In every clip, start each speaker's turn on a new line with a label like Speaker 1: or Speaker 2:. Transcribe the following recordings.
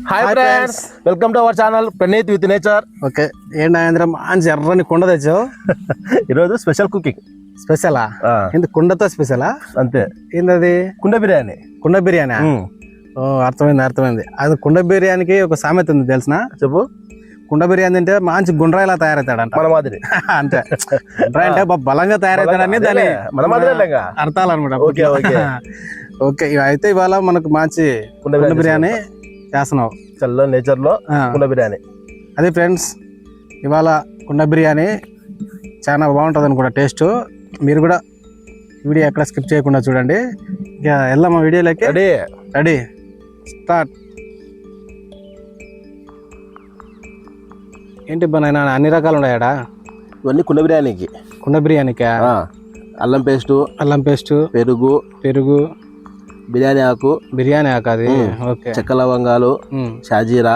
Speaker 1: Hi friends, welcome to our channel Praneeth with nature.
Speaker 2: Okay, ఏంటి నాగేంద్ర మంచి ఎర్రని కుండ తెచ్చావు.
Speaker 1: ఈరోజు స్పెషల్ కుకింగ్.
Speaker 2: స్పెషలా? ఏంటి కుండతో స్పెషలా?
Speaker 1: అంతే.
Speaker 2: ఏంది అది?
Speaker 1: కుండ బిర్యానీ.
Speaker 2: కుండ బిర్యానీ? ఓ, అర్థమైంది. అది కుండ బిర్యానీకి ఒక సామెత ఉంది, తెలిసిన?
Speaker 1: చెప్పు.
Speaker 2: కుండ బిర్యానీ అంటే మంచి గుండ్రాయిలా తయారవుతాడంట.
Speaker 1: మన మాదిరి
Speaker 2: అంతే. గుండ్రాయి అంటే బలంగా తయారవుతాడని దాని
Speaker 1: మన మాదిరి
Speaker 2: అర్థాలు అనమాట.
Speaker 1: ఓకే ఓకే
Speaker 2: ఓకే, అయితే ఇవాళ మనకు మంచి కుండ బిర్యానీ చేస్తున్నావు.
Speaker 1: చల్ల నేచర్ లో కుండ బిర్యానీ.
Speaker 2: అదే ఫ్రెండ్స్, ఇవాళ కుండ బిర్యానీ చాలా బాగుంటుంది అనుకుంటా టేస్ట్. మీరు కూడా వీడియో ఎక్కడ స్కిప్ చేయకుండా చూడండి. ఇక వెళ్దామా వీడియోలోకి? Ready start. ఏంటి నాయనా, అన్ని రకాలు ఉన్నాయాడా?
Speaker 1: ఇవన్నీ కుండ బిర్యానీకి.
Speaker 2: కుండ బిర్యానీకా?
Speaker 1: అల్లం పేస్టు, పెరుగు, బిర్యానీ ఆకు అది. ఓకే. చెక్క లవంగాలు, షాజీరా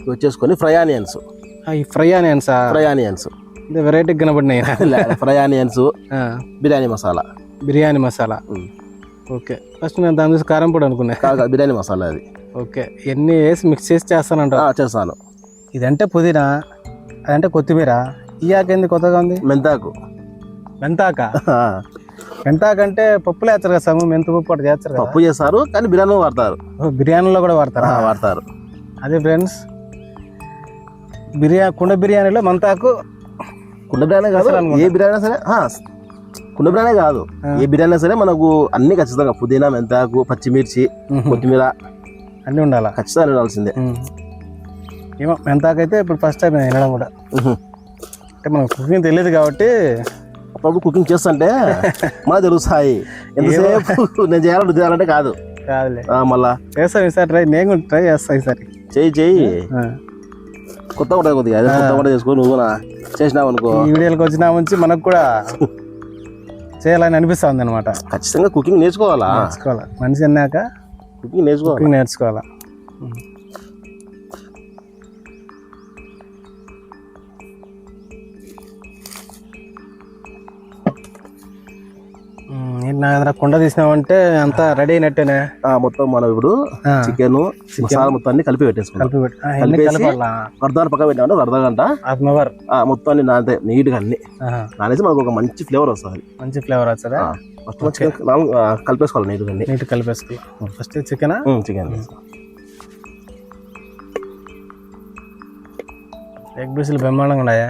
Speaker 1: వచ్చేసుకొని fry onions.
Speaker 2: Fry onions variety కనబడినాయి.
Speaker 1: Fry onions, biryani masala.
Speaker 2: Okay, first నేను దాని చూసి కారం పొడి అనుకున్నా.
Speaker 1: బిర్యానీ మసాలా అది.
Speaker 2: ఓకే, ఎన్ని వేసి మిక్స్ చేసి చేస్తానంట?
Speaker 1: చేస్తాను.
Speaker 2: ఇదంటే పుదీనా, అదంటే కొత్తిమీర. ఈ ఆకేంది కొత్తగా ఉంది? మెంతాక అంటే పప్పులు వేస్తారు కదా, సము మెంతు పప్పు అటు చేస్తారు.
Speaker 1: పప్పు చేస్తారు కానీ బిర్యానీ వాడతారు.
Speaker 2: బిర్యానీలో కూడా వాడతారు. అదే ఫ్రెండ్స్, కుండ బిర్యానీలో మెంతాకు.
Speaker 1: కుండ బిర్యానీ కాదు, ఏ బిర్యానీ సరే. కుండ బిర్యానీ కాదు, ఏ బిర్యానీ సరే మనకు అన్ని ఖచ్చితంగా పుదీనా, మెంతాకు, పచ్చిమిర్చి, కొత్తిమీర
Speaker 2: అన్నీ ఉండాలి.
Speaker 1: ఖచ్చితంగా ఉండాల్సిందే.
Speaker 2: ఏమో మెంతాకు అయితే ఇప్పుడు ఫస్ట్ టైం వినడం కూడా. అంటే మనకు కుకింగ్ తెలియదు కాబట్టి
Speaker 1: అప్పుడు కుకింగ్ చేస్తుంటే మాకు తెలుస్తాయి. ఎంతసేపు నేను చేయాలంటే కాదులే. మళ్ళా
Speaker 2: చేస్తాను ఈసారి ట్రై. నేను ట్రై చేస్తాను ఈసారి.
Speaker 1: చెయ్యి. కొత్తగా ఉంటుంది కొద్దిగా. అదే కొత్తగా చేసుకో. నువ్వు చేసినావు అనుకో,
Speaker 2: ఈ వీడియోకి వచ్చినా నుంచి మనకు కూడా చేయాలని అనిపిస్తుంది అనమాట.
Speaker 1: ఖచ్చితంగా కుకింగ్ నేర్చుకోవాలా.
Speaker 2: మనిషి అన్నాక
Speaker 1: కుకింగ్
Speaker 2: నేర్చుకోవాలా. కుండ తీసినామంటే అంతా రెడీ అయినట్టేనే.
Speaker 1: మొత్తం మనం ఇప్పుడు చికెన్ మసాలా మొత్తం అన్ని కలిపి పెట్టేసుకున్నాం. అర్ధగంట పక్క పెట్టామంటే ఒక అర్ధగంట మొత్తం అన్ని నానితే నీట్ గా అన్ని నానేసి మనకు ఒక మంచి ఫ్లేవర్ వస్తుంది. ఫస్ట్ కలిపేసుకోవాలి నీట్ కలిపేసుకోవాలి. ఫస్ట్ చికెన్ ఎగ్ పీసులు బ్రహ్మాండంగా ఉన్నాయా?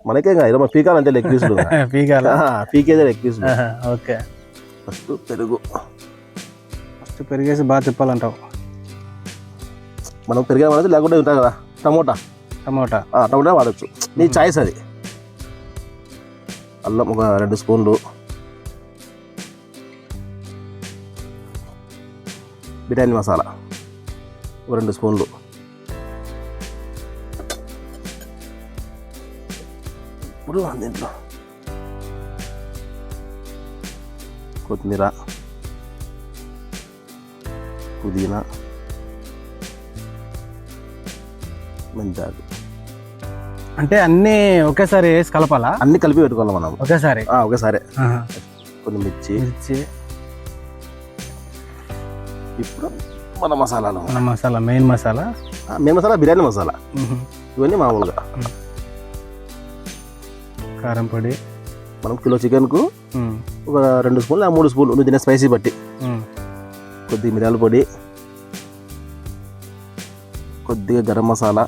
Speaker 1: మనకే పీకాలు అంతే లెగ్ పీసులు. పీకేదే లెగ్ పీసులు.
Speaker 2: ఓకే,
Speaker 1: ఫస్ట్
Speaker 2: పెరిగేసి బాగా తిప్పాలంటావు.
Speaker 1: మనం పెరిగే వాడచ్చు, లేకుంటే ఉంటాయి కదా టమోటా వాడచ్చు. నీ చాయిస్ అది. అల్లం ఒక 2 స్పూన్లు, బిర్యానీ మసాలా ఒక 2 స్పూన్లు, ఇప్పుడు దీంట్లో కొత్తిమీర, పుదీనా, మెంతాకు.
Speaker 2: అంటే అన్ని ఒకేసారి వేసి కలపాలా?
Speaker 1: అన్ని కలిపి పెట్టుకోవాలి మనం
Speaker 2: ఒకేసారి.
Speaker 1: కొన్ని మిర్చి. ఇప్పుడు మన మసాలా
Speaker 2: మెయిన్ మసాలా
Speaker 1: బిర్యానీ మసాలా. ఇవన్నీ మామూలుగా.
Speaker 2: కారం పొడి
Speaker 1: మనం కిలో చికెన్కు ఒక 2 స్పూన్లు 3 స్పూన్లు నువ్వు తినే స్పైసీ బట్టి. కొద్దిగా మిరియాల పొడి, కొద్దిగా గరం మసాలా,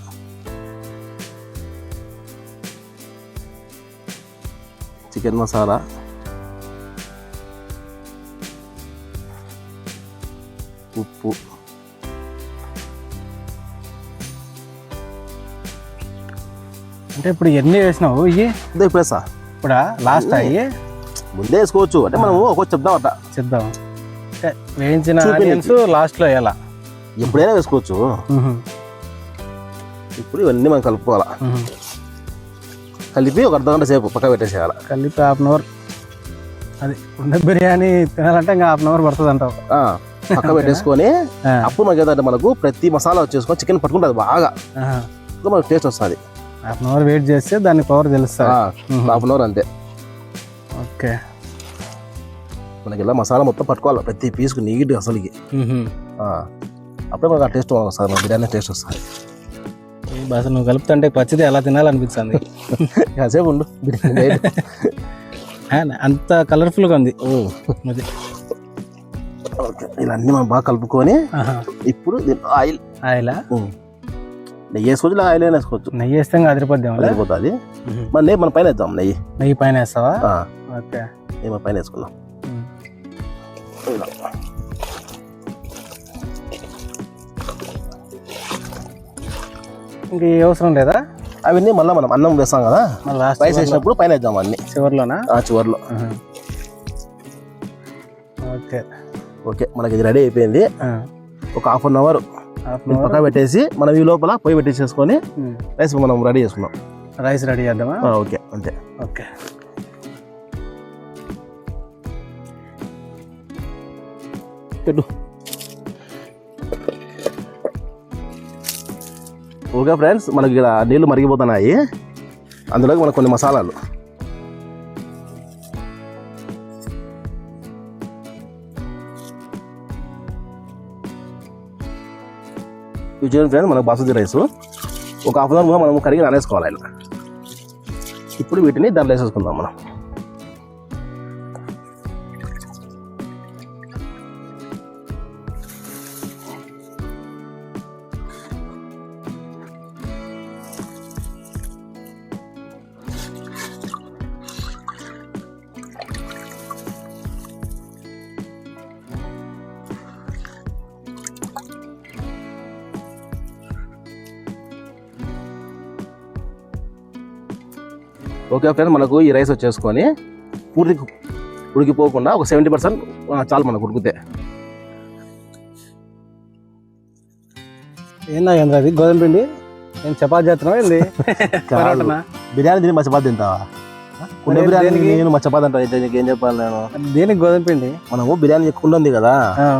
Speaker 1: చికెన్ మసాలా, ఉప్పు,
Speaker 2: అంటే ఇప్పుడు ఎన్ని వేసినావు?
Speaker 1: ఇప్పుడు
Speaker 2: ఇప్పుడా లాస్ట్ అయ్యి
Speaker 1: ముందే వేసుకోవచ్చు. అంటే మనం ఒక్కొక్క చెప్దాం.
Speaker 2: అంటే వేయించిన ఆనియన్స్ లాస్ట్లో వేయాలా?
Speaker 1: ఎప్పుడైనా వేసుకోవచ్చు. ఇప్పుడు ఇవన్నీ మనం కలుపుకోవాలా. కలిపి ఒక అర్ధగంట సేపు పక్క పెట్టేసేయాలి.
Speaker 2: కలిపి ½ అవర్. అది కుండ బిర్యానీ తినాలంటే ఇంకా ½ అవర్ పడుతుంది అంటావు.
Speaker 1: పక్క పెట్టేసుకొని అప్పుడు మనకి ఏదంటే మనకు ప్రతి మసాలా వచ్చేసుకొని చికెన్ పట్టుకుంటుంది బాగా. మనకు టేస్ట్ వస్తుంది.
Speaker 2: ½ అవర్ వెయిట్ చేస్తే దాని పవర్ తెలుస్తుంది.
Speaker 1: ½ అవర్ అంతే.
Speaker 2: ఓకే,
Speaker 1: మనకి ఇలా మసాలా మొత్తం పట్టుకోవాలి ప్రతి పీస్కు నీట్గా అసలుకి. అప్పుడే మనకు ఆ టేస్ట్ వస్తుంది, మన బిర్యానీ టేస్ట్ వస్తుంది.
Speaker 2: అసలు నువ్వు కలుపుతుంటే పచ్చిది ఎలా తినాలనిపిస్తుంది.
Speaker 1: కాసేపు ఉండు బిర్యానీ
Speaker 2: అంత కలర్ఫుల్గా ఉంది అది.
Speaker 1: ఓకే, ఇలా అన్నీ మనం బాగా కలుపుకొని ఇప్పుడు
Speaker 2: ఆయిలా
Speaker 1: నెయ్యి వేసుకోవచ్చు, ఆయిల్ అయినా వేసుకోవచ్చు.
Speaker 2: నెయ్యి వేస్తే అదిరిపోద్దాం,
Speaker 1: అదిరిపోతుంది. మన నెయ్యి మన పైన వేద్దాం. నెయ్యి
Speaker 2: పైన వేస్తావా? ఓకే,
Speaker 1: నెయ్యి మన పైన వేసుకున్నాం.
Speaker 2: ఇంక అవసరం లేదా?
Speaker 1: అవన్నీ మళ్ళీ మనం అన్నం వేస్తాం కదా, రైస్ వేసినప్పుడు పైన వేద్దాం అన్ని.
Speaker 2: చివరిలోనా?
Speaker 1: చివరిలో.
Speaker 2: ఓకే
Speaker 1: ఓకే, మనకి ఇది రెడీ అయిపోయింది. ఒక హాఫ్ అన్ అవర్ పక్క పెట్టేసి మనం ఈ లోపల పొయ్యి పెట్టేసేసుకొని రైస్ మనం రెడీ చేసుకున్నాం.
Speaker 2: రైస్ రెడీ చేద్దామా?
Speaker 1: ఓకే, అంతే.
Speaker 2: ఓకే,
Speaker 1: పెట్టు. ఓకే ఫ్రెండ్స్, మనకి ఇక్కడ నీళ్ళు మరిగిపోతున్నాయి. అందులోకి మనకు కొన్ని మసాలాలు. ఇవి చూడండి ఫ్రెండ్స్, మనకు బాసుమతి రైస్ ఒక హాఫ్ అన్ అవర్ మనం కడిగి నానేసుకోవాలి ఇలా. ఇప్పుడు వీటిని దాంట్లో వేసేసుకుందాం మనం. ఓకే ఫ్రెండ్స్, మనకు ఈ రైస్ వచ్చేసుకొని పూర్తి ఉడికిపోకుండా ఒక 70% చాలు మనకు ఉడికితే.
Speaker 2: ఏందా అది గోధుమ పిండి? నేను చపాతి చేస్తున్నావా ఏంది?
Speaker 1: బిర్యానీ తిని మా చపాతి తింటావా? బిర్యానీ నేను మా చపాతి అంటా, ఏం చెప్పాలి నేను?
Speaker 2: దేనికి గోధుమ పిండి?
Speaker 1: మనము బిర్యానీ కుండ ఉంది కదా,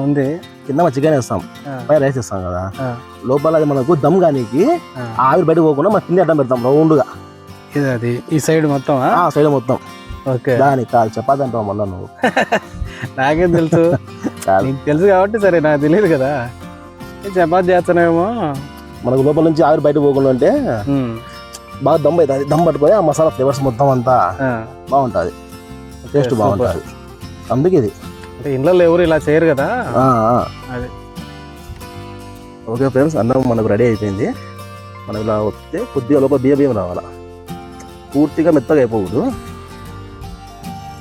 Speaker 2: ఉంది,
Speaker 1: కింద మా చికెన్ వేస్తాం, పై రైస్ వేస్తాం కదా, లోపల అది మనకు దమ్ కానీకి ఆవిరి బయట పోకుండా మన పిండి అడ్డం పెడతాం రౌండ్గా.
Speaker 2: అది ఈ సైడ్ మొత్తం?
Speaker 1: సైడ్ మొత్తం.
Speaker 2: ఓకే,
Speaker 1: దానికి కాదు చపాతి అంటావు మళ్ళీ నువ్వు.
Speaker 2: నాకేం తెలుసు, నీకు తెలుసు కాబట్టి సరే, నాకు తెలియదు కదా. చపాతి చేస్తానేమో.
Speaker 1: మనకు లోపల నుంచి ఆవిరి బయట పోకుండా అంటే బాగా దమ్ అవుతుంది. దమ్ పట్టుకొని ఆ మసాలా ఫ్లేవర్స్ మొత్తం అంతా బాగుంటుంది, టేస్ట్ బాగుంటుంది. అందుకే ఇది
Speaker 2: అంటే ఇంట్లో ఎవరు ఇలా చేయరు కదా. అది
Speaker 1: ఓకే ఫ్రెండ్స్, అన్నం మనకు రెడీ అయిపోయింది. మనం ఇలా వస్తే కొద్దిగా లోపల బియ్యం రావాలా, పూర్తిగా మెత్తగా అయిపోకూడదు.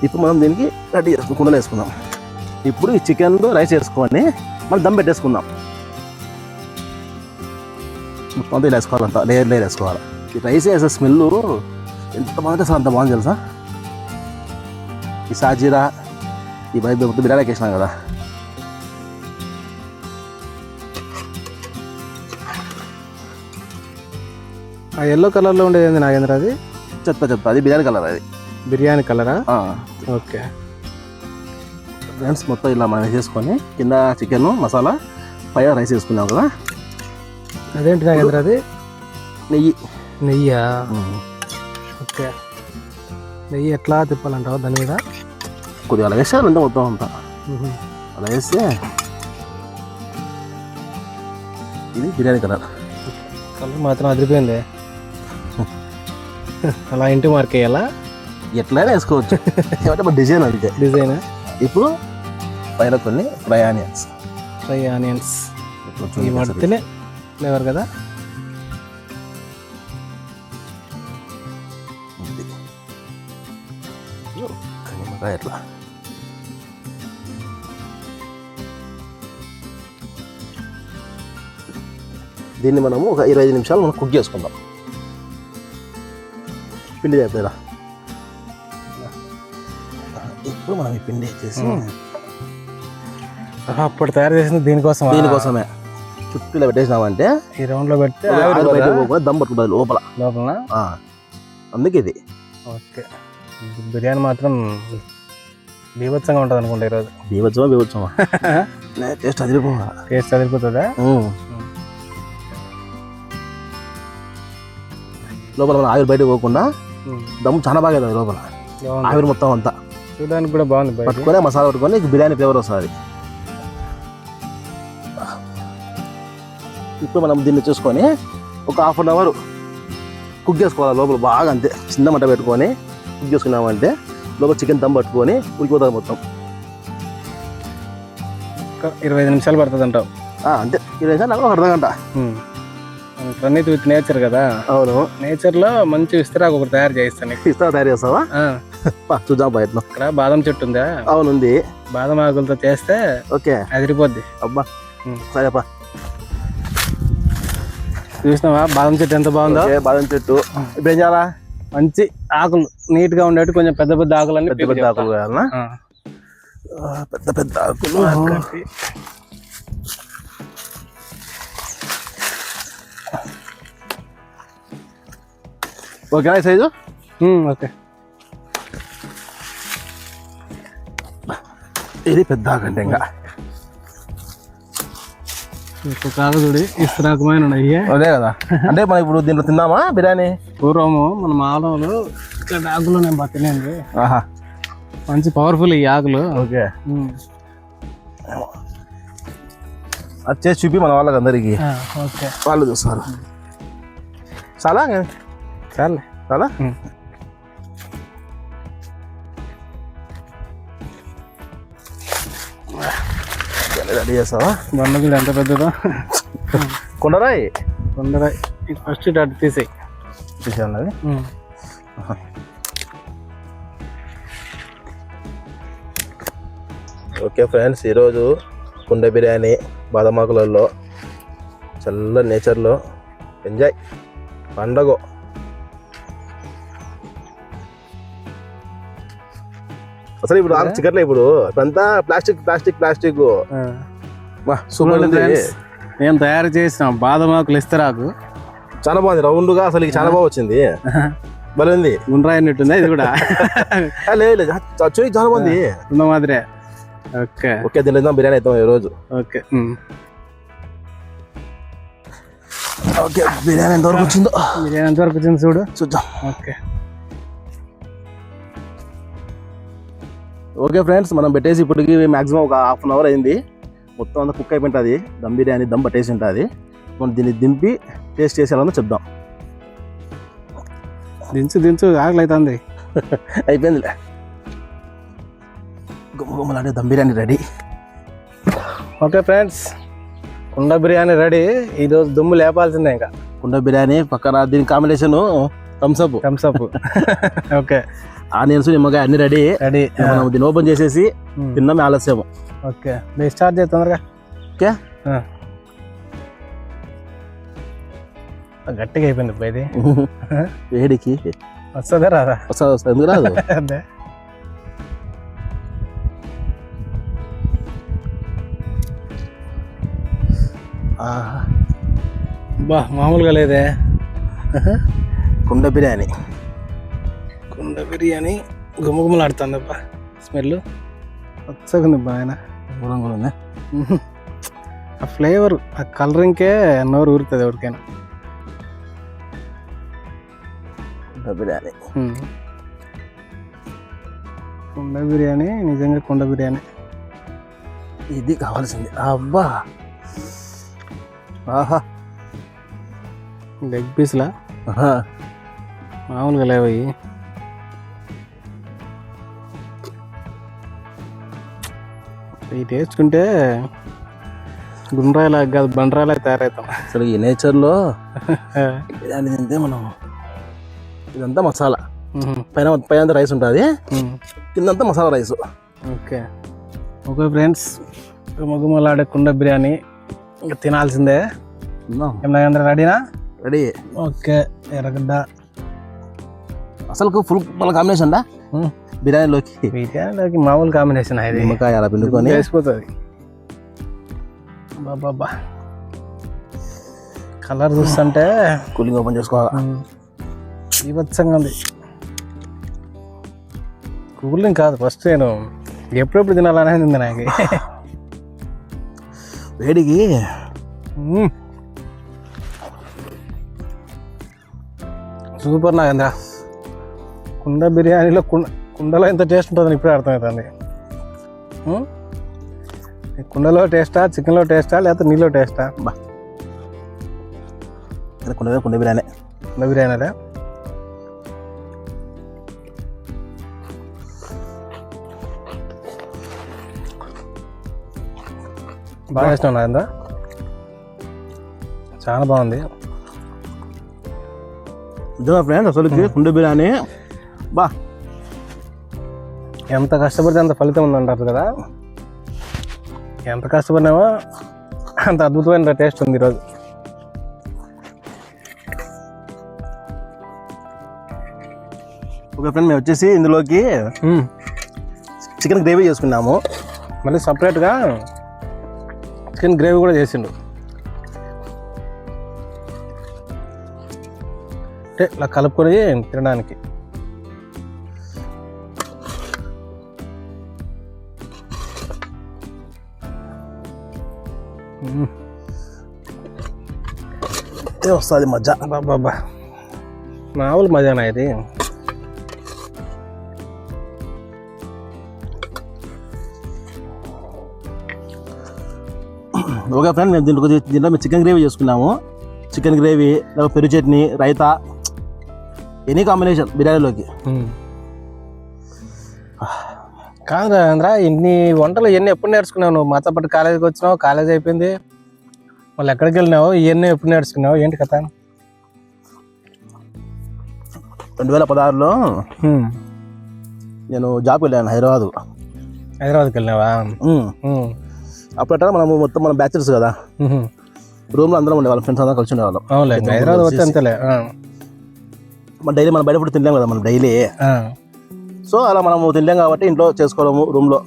Speaker 1: ఇప్పుడు మనం దీనికి రెడీ చేసుకుని కుండలు వేసుకుందాం. ఇప్పుడు ఈ చికెన్లో రైస్ వేసుకొని మనం దమ్ పెట్టేసుకుందాం. మొత్తం ఇలా వేసుకోవాలంట, లేయర్ వేసుకోవాలి. ఈ రైస్ వేసే స్మెల్ ఎంత బాగుంటే అసలు అంత బాగుంది తెలుసా. ఈ సాజీరా ఈ బయట మొత్తం బిర్యానీకి వేసినాం కదా.
Speaker 2: ఆ ఎల్లో కలర్లో ఉండేది ఏంది నాగేంద్ర? అది
Speaker 1: చెప్తా, అది బిర్యానీ కలర్. అది
Speaker 2: బిర్యానీ కలరా? ఓకే
Speaker 1: ఫ్రెండ్స్, మొత్తం ఇలా మనం వేసేసుకొని కింద చికెన్ మసాలా, పై రైస్ వేసుకున్నాం కదా.
Speaker 2: అదేంటి నాగేంద్ర? అది నెయ్యా? ఓకే, నెయ్యి ఎట్లా తిప్పాలంటావా దాని మీద?
Speaker 1: కొద్దిగా అలా వేసేయాలంటే మొత్తం అంతా అలా వేస్తే ఇది బిర్యానీ కలర్.
Speaker 2: కలర్ మాత్రం అదిరిపోయింది. అలా ఇంటి మార్క్ వేయాలా? ఎట్లయినా వేసుకోవచ్చు, ఏమంటే మన డిజైన్ అంతే. డిజైన్. ఇప్పుడు పైన కొన్ని ఫ్రై ఆనియన్స్ ఈ మడితేనే ఫ్లేవర్ కదా. నిమ్మకాయ ఎట్లా దీన్ని మనము ఒక 25 నిమిషాలు మనం కుక్ చేసుకుందాం. పిండి చేద్దాం. ఇప్పుడు మనం ఈ పిండి చేసి అప్పుడు తయారు చేసింది
Speaker 1: దీనికోసమే చుట్టూ ఇలా పెట్టేసినామంటే
Speaker 2: ఈ రౌండ్లో పెడితే
Speaker 1: దమ్ పట్టుకుంటుంది లోపల. అందుకే ఇది.
Speaker 2: ఓకే, బిర్యానీ మాత్రం బీభత్సంగా ఉంటుంది అనుకుంటా ఈరోజు.
Speaker 1: బీభత్సమా టేస్ట్
Speaker 2: అదిరిపోతుందా?
Speaker 1: లోపల మన ఆవిరి బయటకు పోకుండా దమ్ చాలా బాగా అవుతుంది. లోపల ఆవిరి మొత్తం అంతా
Speaker 2: చూడడానికి కూడా బాగుంది.
Speaker 1: పట్టుకొని మసాలా పట్టుకొని బిర్యానీ ఫ్లేవర్ వస్తుంది. ఇప్పుడు మనం దీన్ని చూసుకొని ఒక హాఫ్ అన్ అవర్ కుక్ చేసుకోవాలి లోపల బాగా, అంతే చిన్న మంట పెట్టుకొని కుక్ చేసుకున్నామంటే లోపల చికెన్ దమ్ పట్టుకొని ఉడికిపోతుంది మొత్తం.
Speaker 2: 25 నిమిషాలు పడుతుంది అంటావు?
Speaker 1: అంతే, 20 నిమిషాలు ఒక అర్ధగంట.
Speaker 2: ప్రణీత్ విత్ నేచర్ కదా.
Speaker 1: అవును,
Speaker 2: నేచర్లో మంచి విస్తరాకు ఒకటి తయారు చేయిస్తాను.
Speaker 1: తయారు చేస్తావా? చూద్దాం బయట.
Speaker 2: ఇక్కడ బాదం చెట్టు ఉందా?
Speaker 1: అవును ఉంది.
Speaker 2: బాదం ఆకులతో చేస్తే
Speaker 1: ఓకే అదిరిపోద్ది. అబ్బా సరేపా.
Speaker 2: చూసినావా బాదం చెట్టు ఎంత బాగుందో?
Speaker 1: బాదం చెట్టు ఇప్పుడు ఏం చేయాలా?
Speaker 2: మంచి ఆకులు నీట్ గా ఉండేట్టు కొంచెం పెద్ద పెద్ద ఆకులు అన్ని
Speaker 1: పెద్ద ఆకులు కావాలన్నా? పెద్ద పెద్ద ఆకులు. ఓకేనా సైజు?
Speaker 2: ఓకే.
Speaker 1: ఇది పెద్ద ఆకంటే ఇంకా
Speaker 2: కాకదుడి ఇస్తరాకమైన ఉన్నాయి.
Speaker 1: అదే కదా. అంటే మనం ఇప్పుడు దీంట్లో తిన్నామా బిర్యానీ?
Speaker 2: పూర్వము మన మానవులు ఇట్లా ఆకులు నేను తినేది. మంచి పవర్ఫుల్ ఈ ఆకులు.
Speaker 1: ఓకే, అది చేసి చూపి మన వాళ్ళకి అందరికి.
Speaker 2: ఓకే,
Speaker 1: వాళ్ళు చూస్తారు. చాలా
Speaker 2: చాలే
Speaker 1: చాలా. రెడీ చేస్తావా?
Speaker 2: బండగుడి ఎంత పెద్దదో.
Speaker 1: కొండరాయి.
Speaker 2: కొండరాయి ఫస్ట్ ఇటు అటు తీసేయి.
Speaker 1: తీసేయాలి. ఓకే ఫ్రెండ్స్, ఈరోజు కుండ బిర్యానీ బాదమాకులలో చల్ల నేచర్లో ఎంజాయ్ పండగ. అసలు ఇప్పుడు చికెన్లో ఇప్పుడు అంతా ప్లాస్టిక్ ప్లాస్టిక్ ప్లాస్టిక్. సూపర్ ఉంది.
Speaker 2: నేను తయారు చేసిన బాదమాకులు ఇస్తరాకు
Speaker 1: చాలా బాగుంది, రౌండ్ గా. అసలు చాలా బాగా వచ్చింది, భలే ఉంది.
Speaker 2: గుండ్రాయి అన్నట్టుంది ఇది కూడా.
Speaker 1: లేదు చాలా బాగుంది
Speaker 2: ఉన్న మాదిరే. ఓకే
Speaker 1: ఓకే, దీనిలో బిర్యానీ అవుతాం ఈరోజు.
Speaker 2: ఓకే
Speaker 1: ఓకే, బిర్యానీ ఎంతవరకు వచ్చిందో?
Speaker 2: బిర్యానీ ఎంతవరకు వచ్చింది చూడు,
Speaker 1: చూద్దాం.
Speaker 2: ఓకే
Speaker 1: ఓకే ఫ్రెండ్స్, మనం పెట్టేసి ఇప్పటికి మ్యాక్సిమం ఒక హాఫ్ అన్ అవర్ అయింది. మొత్తం అంతా కుక్ అయిపోయింటుంది. దమ్ బిర్యానీ దమ్ పట్టేసి ఉంటుంది. మనం దీన్ని దింపి టేస్ట్ చేసేయాలని చెప్దాం.
Speaker 2: దించు ఆకలి అవుతుంది.
Speaker 1: అయిపోయిందిలే. గుమ్మలాంటి dum biryani ready.
Speaker 2: Okay friends, కుండ బిర్యానీ రెడీ. ఈరోజు దుమ్ము లేపాల్సిందే. ఇంకా
Speaker 1: కుండ బిర్యానీ పక్కన దీని కాంబినేషన్ థమ్స్అప్.
Speaker 2: ఓకే,
Speaker 1: ఆనియన్స్ నిమ్మకాయ అన్ని రెడీ. మనం దీన్ని ఓపెన్ చేసేసి తిన్నాం ఆలస్యం.
Speaker 2: ఓకే, మీరు స్టార్ట్ చేయ తొందరగా.
Speaker 1: ఓకే,
Speaker 2: గట్టిగా అయిపోయింది ఇది.
Speaker 1: వేడికి
Speaker 2: వస్తుందా రాదా?
Speaker 1: వస్తుంది, ఎందుకు రాదు?
Speaker 2: అదే బా మామూలుగా లేదే.
Speaker 1: కుండ బిర్యానీ
Speaker 2: గుమగుమలాడుతుంది అబ్బా. స్మెల్ వచ్చకుంది బాగా.
Speaker 1: ఉంది
Speaker 2: ఆ ఫ్లేవర్, ఆ కలరింగ్కే నోరు ఊరుతుంది ఎవరికైనా.
Speaker 1: కుండ బిర్యానీ
Speaker 2: నిజంగా కుండ బిర్యానీ
Speaker 1: ఇది కావాల్సింది. అబ్బా, ఆహా,
Speaker 2: లెగ్ పీస్లా మామూలుగా లేవయి. ఈ టేస్ట్కుంటే గుండ్రాయిలా కాదు బండ్రాయిలా తయారవుతాం.
Speaker 1: అసలు ఈ నేచర్లో బిర్యానీ తింటే మనం ఇదంతా మసాలా, పైన రైస్ ఉంటుంది, కిందంతా మసాలా రైస్.
Speaker 2: ఓకే ఫ్రెండ్స్, గుమగుమలాడే కుండ బిర్యానీ ఇంకా తినాల్సిందే. ఏమన్నా రెడీనా?
Speaker 1: రెడీ.
Speaker 2: ఓకే, ఎర్రగడ్డ
Speaker 1: అసలు ఫుల్ మన కాంబినేషన్
Speaker 2: బిర్యానీలోకి మామూలు కాంబినేషన్. అది
Speaker 1: నిమ్మకాయ అలా పిండుకొని
Speaker 2: వేసిపోతుంది. బాబా, కలర్ చూస్తుంటే
Speaker 1: కూలింగ్ ఓపెన్ చేసుకోవాలి.
Speaker 2: బీభత్సంగా ఉంది. కూలింగ్ కాదు, ఫస్ట్ నేను ఎప్పుడెప్పుడు తినాలనేది ఉంది నాకు.
Speaker 1: వేడికి
Speaker 2: సూపర్. నాగేంద్ర, కుండ బిర్యానీలో కుండలో ఎంత టేస్ట్ ఉంటుందని ఇప్పుడే అర్థమవుతుంది. కుండలో టేస్టా, చికెన్లో టేస్టా, లేకపోతే నీళ్ళలో టేస్టా?
Speaker 1: కుండ బిర్యానీ.
Speaker 2: కుండ బిర్యానీ బాగా ఇష్టం నాయందా, చాలా బాగుంది.
Speaker 1: నిజంగా ఫ్రెండ్స్ అసలు కుండ బిర్యానీ బా
Speaker 2: ఎంత కష్టపడితే అంత ఫలితం ఉందంటారు కదా, ఎంత కష్టపడినామో అంత అద్భుతమైన టేస్ట్ ఉంది ఈరోజు.
Speaker 1: ఓకే ఫ్రెండ్, మేము వచ్చేసి ఇందులోకి చికెన్ గ్రేవీ చేసుకున్నాము.
Speaker 2: మళ్ళీ సపరేట్గా చికెన్ గ్రేవీ కూడా చేసిండు. అంటే ఇలా కలుపుకొని తినడానికి.
Speaker 1: వస్తుంది మజా.
Speaker 2: బాబా మామూలు మజానా ఇది.
Speaker 1: ఓకే ఫ్రెండ్, మేము దీంట్లో మేము చికెన్ గ్రేవీ చేసుకున్నాము. చికెన్ గ్రేవీ, పెరుగు చట్నీ, రైతా, ఎనీ కాంబినేషన్ బిర్యానీలోకి.
Speaker 2: కాదు రాజేంద్ర, ఇన్ని వంటలు ఇవన్నీ ఎప్పుడు నేర్చుకున్నావు నువ్వు? మాతో పాటు కాలేజీకి వచ్చినావు, కాలేజ్ అయిపోయింది, మళ్ళీ ఎక్కడికి వెళ్ళినావు, ఇవన్నీ ఎప్పుడు నేర్చుకున్నావు, ఏంటి కథ?
Speaker 1: 2016లో నేను జాబ్కి వెళ్ళాను
Speaker 2: హైదరాబాద్కి వెళ్ళినావా?
Speaker 1: అప్పుడట మనము మొత్తం మన బ్యాచులర్స్ కదా, రూమ్లో అందరం ఉండేవాళ్ళం, ఫ్రెండ్స్ అందరం కలిసి ఉండేవాళ్ళం.
Speaker 2: అవునులే, హైదరాబాద్ వచ్చి అంతేలే.
Speaker 1: డైలీ మనం బయట ఫుడ్ తినలేం కదా మనం డైలీ. సో అలా మనము తినలేం కాబట్టి ఇంట్లో చేసుకోవడము, రూమ్లో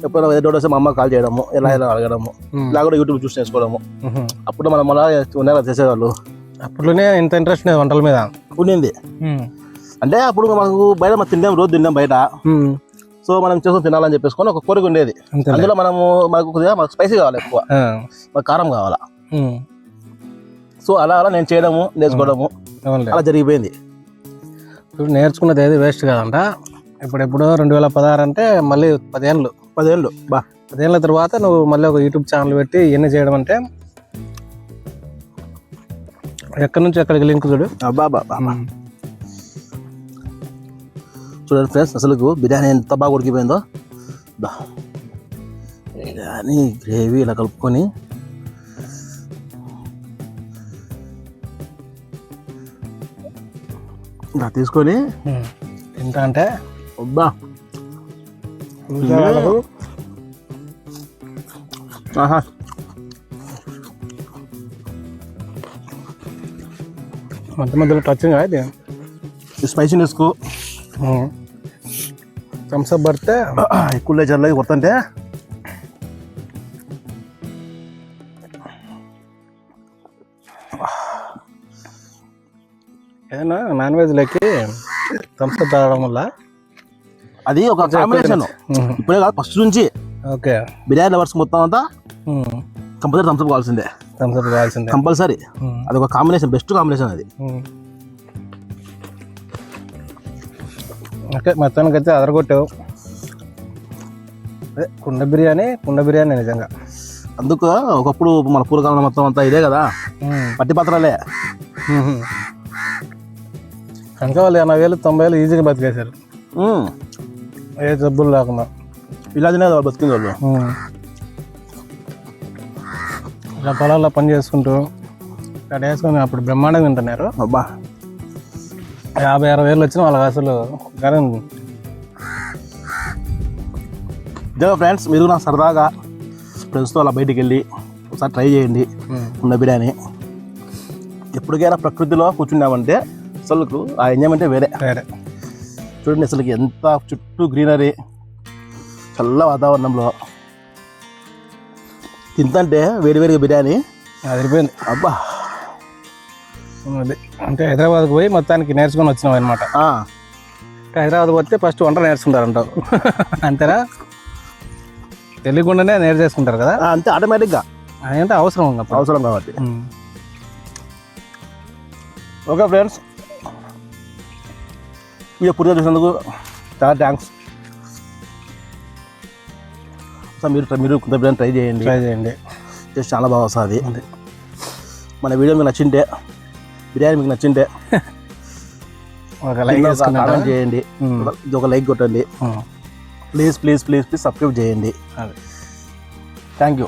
Speaker 1: ఎప్పుడైనా ఏదో వస్తే మా అమ్మ కాల్ చేయడము, ఎలా అడగడము, ఇలా కూడా యూట్యూబ్ చూసి చేసుకోవడము. అప్పుడు మనం అలా ఉండేలా చేసేవాళ్ళు.
Speaker 2: అప్పట్లోనే ఇంత ఇంట్రెస్ట్ లేదు వంటల మీద
Speaker 1: ఉండింది. అంటే అప్పుడు మనకు బయట మనం తినలేం, రోజు తిన్నాం బయట. సో మనం చేసుకొని తినాలని చెప్పేసుకొని ఒక కోరిక ఉండేది. అందులో మాకు కొద్దిగా మాకు స్పైసీ కావాలి, ఎక్కువ మాకు కారం కావాలా. సో అలా నేను చేయడము, నేర్చుకోవడము అలా జరిగిపోయింది.
Speaker 2: ఇప్పుడు నేర్చుకున్నది ఏది వేస్ట్ కాదంట. ఇప్పుడు 2016 అంటే మళ్ళీ 10 ఏళ్ళు 10 ఏళ్ళ తర్వాత నువ్వు మళ్ళీ ఒక యూట్యూబ్ ఛానల్ పెట్టి ఇవన్నీ చేయడం అంటే ఎక్కడి నుంచి ఎక్కడికి లింక్ చూడు.
Speaker 1: చూడండి ఫ్రెండ్స్, అసలు బిర్యానీ ఎంత బాగా ఉడికిపోయిందో. బిర్యానీ గ్రేవీ ఇలా కలుపుకొని ఇలా తీసుకొని
Speaker 2: తింటా అంటే
Speaker 1: అబ్బా
Speaker 2: మధ్యలో టచింగ్ అది
Speaker 1: స్పైసీనెస్కు
Speaker 2: థమ్స్అప్ పడితే
Speaker 1: ఎక్కువ జర్లో కొడుతుంటే
Speaker 2: ఏదైనా నాన్ వెజ్లోకి థమ్స్అప్ తాగడం వల్ల
Speaker 1: అది ఒక కాంబినేషన్. ఇప్పుడే కాదు, ఫస్ట్ నుంచి
Speaker 2: ఓకే
Speaker 1: బిర్యానీ లవర్స్ మొత్తం అంతా కంపల్సరీ థమ్స్అప్ కావాల్సిందే, కంపల్సరీ. అది ఒక కాంబినేషన్, బెస్ట్ కాంబినేషన్ అది.
Speaker 2: ఓకే, మొత్తానికైతే అదరగొట్టావు. అదే కుండ బిర్యానీ నిజంగా.
Speaker 1: అందుకు ఒకప్పుడు మన పూర్వకాలం మొత్తం అంతా ఇదే కదా, పట్టి పత్రాలే.
Speaker 2: ఇంకా వాళ్ళు 80,000 90,000 ఈజీగా బతికేశారు, ఏ జబ్బులు లేకుండా.
Speaker 1: ఇలా తినేది వాళ్ళు బతికింది వాళ్ళు.
Speaker 2: ఇలా పొలాల్లో పని చేసుకుంటూ ఇక్కడ వేసుకొని అప్పుడు బ్రహ్మాండంగా తింటున్నారు.
Speaker 1: అబ్బా
Speaker 2: 50,000-60,000 వచ్చిన వాళ్ళకి అసలు గరం.
Speaker 1: ఇదే ఫ్రెండ్స్, మీరు నా సరదాగా ఫ్రెండ్స్తో అలా బయటికి వెళ్ళి ఒకసారి ట్రై చేయండి కుండ బిర్యానీ. ఎప్పటికైనా ప్రకృతిలో కూర్చున్నామంటే అసలు ఆ ఎంజాయ్మెంటే వేరే. చూడండి అసలు ఎంత చుట్టూ గ్రీనరీ, చల్ల వాతావరణంలో తింటే వేడివేడిగా బిర్యానీ
Speaker 2: అదిరిపోయింది.
Speaker 1: అబ్బా
Speaker 2: అది అంటే హైదరాబాద్కి పోయి మొత్తానికి నేర్చుకొని వచ్చినావు అనమాట. హైదరాబాద్కి వస్తే ఫస్ట్ వంట నేర్చుకుంటారంటావు అంతేనా? తెలియకుండానే నేర్చేసుకుంటారు కదా,
Speaker 1: అంతే ఆటోమేటిక్గా.
Speaker 2: అంటే అవసరం
Speaker 1: కాబట్టి. ఓకే ఫ్రెండ్స్, వీడియో పూర్తిగా చూసినందుకు చాలా థ్యాంక్స్. సో మీరు కొంత బిర్యానీ ట్రై చేయండి,
Speaker 2: టేస్ట్
Speaker 1: చాలా బాగా వస్తుంది. మన వీడియో మీకు నచ్చింటే బిర్యానీ మీకు నచ్చింటే
Speaker 2: ఒక లైక్
Speaker 1: కామెంట్ చేయండి, ఇది ఒక లైక్ కొట్టండి, please please please please subscribe చేయండి.
Speaker 2: Thank you.